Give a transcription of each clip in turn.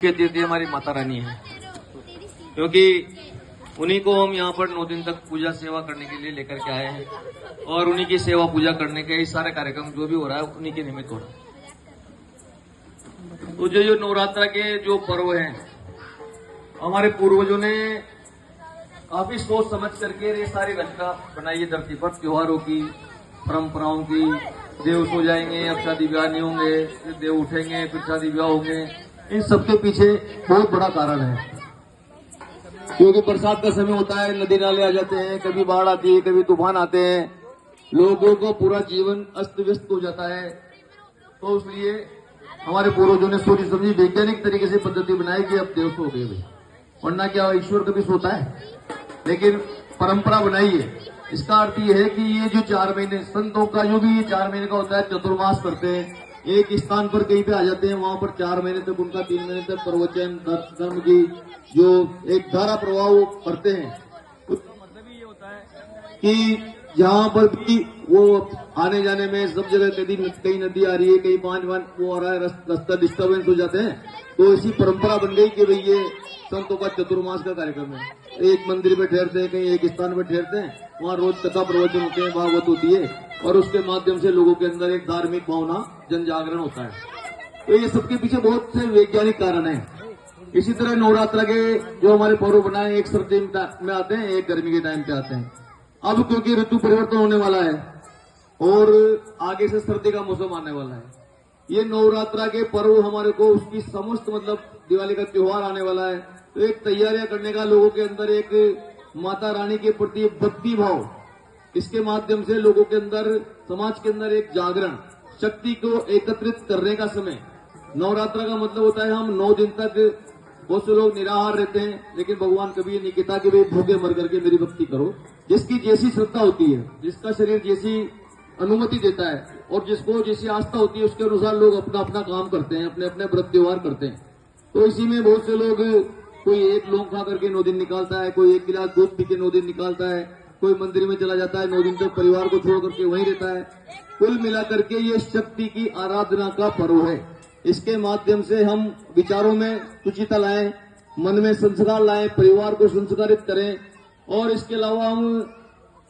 के देती हमारी माता रानी है, क्योंकि उन्हीं को हम यहाँ पर 9 दिन तक पूजा सेवा करने के लिए लेकर के आए हैं और उन्हीं की सेवा पूजा करने के सारे कार्यक्रम जो भी हो रहा है उन्हीं के निमित्त हो रहा है। तो जो नवरात्र के जो पर्व हैं, हमारे पूर्वजों ने काफी सोच समझ करके ये सारी रचना बनाई है धरती पर, त्योहारों की, परंपराओं की। देव सो जाएंगे, अब शादी ब्याह नहीं होंगे, फिर देव उठेंगे, फिर शादी ब्याह होंगे। इन सबके पीछे बहुत बड़ा कारण है, क्योंकि बरसात का समय होता है, नदी नाले आ जाते हैं, कभी बाढ़ आती है, कभी तूफान आते हैं, लोगों को पूरा जीवन अस्त व्यस्त हो जाता है। तो इसलिए हमारे पूर्वजों ने सोची समझी वैज्ञानिक तरीके से पद्धति बनाई कि अब देव सो गए भाई, वरना क्या ईश्वर कभी सोता है। लेकिन परंपरा बनाई है। इसका अर्थ ये है कि ये जो 4 महीने संतों का जो भी ये 4 महीने का होता है, चतुर्मास करते हैं, एक स्थान पर कहीं पे आ जाते हैं, वहां पर 4 महीने तक उनका 3 महीने तक प्रवचन धर्म की जो एक धारा प्रवाह वो करते हैं। उसका मतलब ये होता है कि जहां पर भी वो आने जाने में सब जगह कहीं नदी आ रही है, कहीं पांच वो आ रहा है, रास्ता डिस्टर्बेंस हो जाते हैं। तो ऐसी परंपरा बन गई कि भाई ये संतों का चतुर्मास का कार्यक्रम है। एक मंदिर में ठहरते हैं, कहीं एक स्थान पर ठहरते हैं, वहाँ रोज कथा प्रवचन होते हैं, भागवत होती है और उसके माध्यम से लोगों के अंदर एक धार्मिक भावना, जन जागरण होता है। तो ये सबके पीछे बहुत से वैज्ञानिक कारण है। इसी तरह नवरात्र के जो हमारे पर्व बनाए, एक सर्दी में आते हैं, एक गर्मी के टाइम पे आते हैं। अब क्योंकि ऋतु परिवर्तन होने वाला है और आगे से सर्दी का मौसम आने वाला है, ये नवरात्र के पर्व हमारे को उसकी समस्त मतलब दिवाली का त्योहार आने वाला है, तो एक तैयारियां करने का लोगों के अंदर एक माता रानी के प्रति भक्ति भाव, इसके माध्यम से लोगों के अंदर, समाज के अंदर एक जागरण, शक्ति को एकत्रित करने का समय। नवरात्र का मतलब होता है हम 9 दिन तक, बहुत से लोग निराहार रहते हैं, लेकिन भगवान कभी ये नहीं कहता कि भाई भूखे मर करके मेरी भक्ति करो। जिसकी जैसी श्रद्धा होती है, जिसका शरीर जैसी अनुमति देता है और जिसको जैसी आस्था होती है, उसके अनुसार लोग अपना अपना काम करते हैं, अपने अपने व्रत त्योहार करते हैं। तो इसी में बहुत से लोग, कोई एक लौंग खा करके 9 दिन निकालता है, कोई 1 गिलास दूध पी के 9 दिन निकालता है, कोई मंदिर में चला जाता है, 9 दिन तक परिवार को छोड़ करके वहीं रहता है। कुल मिलाकर के ये शक्ति की आराधना का पर्व है। इसके माध्यम से हम विचारों में सुचिता लाएं, मन में संस्कार लाएं, परिवार को संस्कारित करें और इसके अलावा हम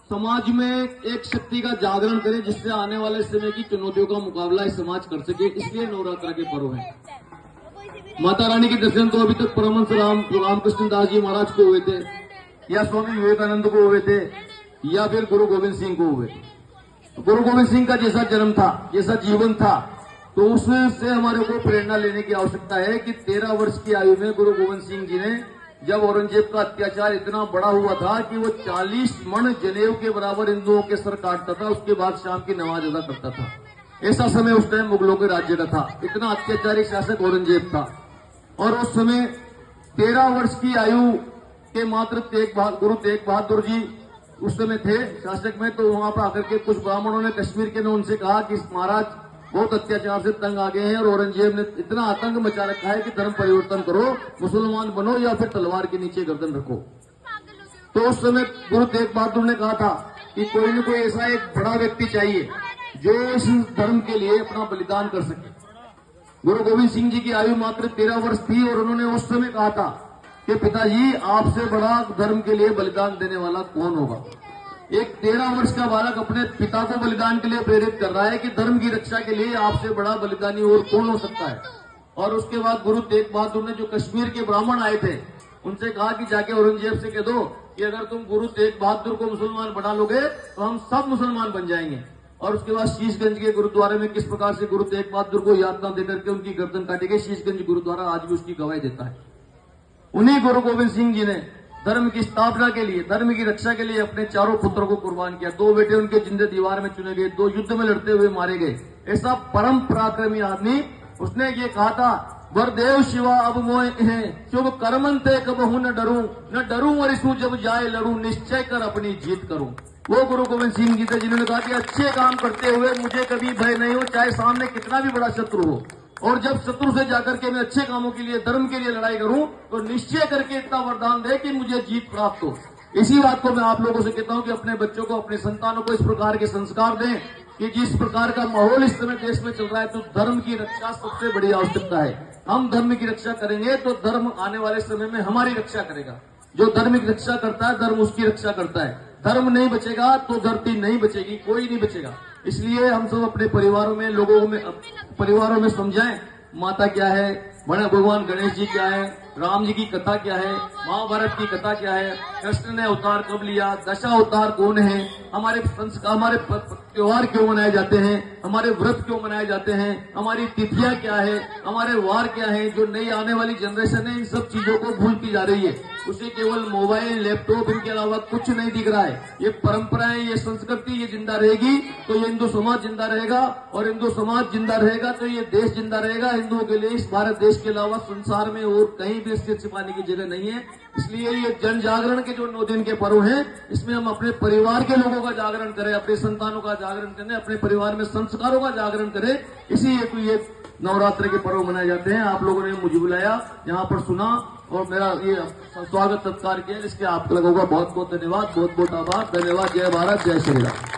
समाज में एक शक्ति का जागरण करें, जिससे आने वाले समय की चुनौतियों का मुकाबला इस समाज कर सके। इसलिए नवरात्र के पर्व है। माता रानी के दर्शन तो अभी तक परमहंस रामकृष्ण दास जी महाराज को हुए थे, या स्वामी विवेकानंद को हुए थे, या फिर गुरु गोविंद सिंह को हुए थे। गुरु गोविंद सिंह का जैसा जन्म था, जैसा जीवन था, तो उससे हमारे को प्रेरणा लेने की आवश्यकता है कि 13 वर्ष की आयु में गुरु गोविंद सिंह जी ने, जब औरंगजेब का अत्याचार इतना बड़ा हुआ था कि वो 40 मण जनेऊ के बराबर हिंदुओं के सर काटता था, उसके बाद शाम की नमाज अदा करता था। ऐसा समय उस टाइम मुगलों के राज्य का था, इतना अत्याचारी शासक औरंगजेब था। और उस समय 13 वर्ष की आयु के मात्र गुरु तेग बहादुर जी उस समय थे शासक में। तो वहां पर आकर के कुछ ब्राह्मणों ने कश्मीर के ने उनसे कहा कि महाराज बहुत अत्याचार से तंग आ गए हैं और औरंगजेब ने इतना आतंक मचा रखा है कि धर्म परिवर्तन करो, मुसलमान बनो या फिर तलवार के नीचे गर्दन रखो। तो उस समय गुरु तेग बहादुर ने कहा था कि कोई न कोई ऐसा एक बड़ा व्यक्ति चाहिए जो इस धर्म के लिए अपना बलिदान कर सके। गुरु गोविंद सिंह जी की आयु मात्र 13 वर्ष थी और उन्होंने उस समय कहा था कि पिताजी, आपसे बड़ा धर्म के लिए बलिदान देने वाला कौन होगा। एक 13 वर्ष का बालक अपने पिता को बलिदान के लिए प्रेरित कर रहा है कि धर्म की रक्षा के लिए आपसे बड़ा बलिदानी और कौन हो सकता है। और उसके बाद गुरु तेग बहादुर ने, जो कश्मीर के ब्राह्मण आए थे, उनसे कहा कि जाके औरंगजेब से कह दो कि अगर तुम गुरु तेग बहादुर को मुसलमान बना लोगे तो हम सब मुसलमान बन जाएंगे। और उसके बाद शीशगंज के गुरुद्वारे में किस प्रकार से गुरु तेग बहादुर को यातना देकर के उनकी गर्दन काटी गई। शीशगंज गुरुद्वारा आज भी उसकी गवाही देता है। उन्हीं गुरु गोविंद सिंह जी ने धर्म की स्थापना के लिए, धर्म की रक्षा के लिए अपने 4 पुत्रों को कुर्बान किया। 2 बेटे उनके जिंदे दीवार में चुने गए, 2 युद्ध में लड़ते हुए मारे गए। ऐसा परम पराक्रमी आदमी, उसने ये कहा था, वरदेव शिवा अब मोह है, शुभ कर्मन थे कबहू न डरूं वरिसू जब जाए लड़ूं, निश्चय कर अपनी जीत करूं। वो गुरु गोविंद सिंह जी थे जिन्होंने कहा कि अच्छे काम करते हुए मुझे कभी भय नहीं हो, चाहे सामने कितना भी बड़ा शत्रु हो। और जब शत्रु से जाकर के मैं अच्छे कामों के लिए, धर्म के लिए लड़ाई करूं, तो निश्चय करके इतना वरदान दे कि मुझे जीत प्राप्त हो। इसी बात को मैं आप लोगों से कहता हूं कि अपने बच्चों को, अपने संतानों को इस प्रकार के संस्कार दें कि जिस प्रकार का माहौल इस समय देश में चल रहा है, तो धर्म की रक्षा सबसे बड़ी आवश्यकता है। हम धर्म की रक्षा करेंगे तो धर्म आने वाले समय में हमारी रक्षा करेगा। जो धर्म की रक्षा करता है, धर्म उसकी रक्षा करता है। धर्म नहीं बचेगा तो धरती नहीं बचेगी, कोई नहीं बचेगा। इसलिए हम सब अपने परिवारों में, लोगों में, परिवारों में समझाएं माता क्या है, भगवान गणेश जी क्या है, राम जी की कथा क्या है, महाभारत की कथा क्या है, कृष्ण ने अवतार कब लिया, दशा अवतार कौन है, हमारे संस्कार, हमारे त्योहार क्यों मनाए जाते हैं, हमारे व्रत क्यों मनाए जाते हैं, हमारी तिथियां क्या है, हमारे वार क्या है। जो नई आने वाली जनरेशन है इन सब चीजों को भूलती जा रही है। उसे केवल मोबाइल, लैपटॉप, इनके अलावा कुछ नहीं दिख रहा है। ये परंपराएं, ये संस्कृति, ये जिंदा रहेगी तो ये हिंदू समाज जिंदा रहेगा, और हिंदू समाज जिंदा रहेगा तो ये देश जिंदा रहेगा। हिंदुओं के लिए इस भारत देश के अलावा संसार में और कहीं भी इससे छिपाने की जगह नहीं है। इसलिए ये जन जागरण के जो 9 दिन के पर्व हैं, इसमें हम अपने परिवार के लोगों का जागरण करें, अपने संतानों का जागरण करें, अपने परिवार में संस्कारों का जागरण करें। इसी हेतु ये नवरात्र के पर्व मनाए जाते हैं। आप लोगों ने मुझे बुलाया, यहाँ पर सुना और मेरा ये स्वागत सत्कार किया, इसके आप लोगों का बहुत बहुत धन्यवाद, बहुत बहुत आभार। धन्यवाद। जय भारत, जय श्री राम।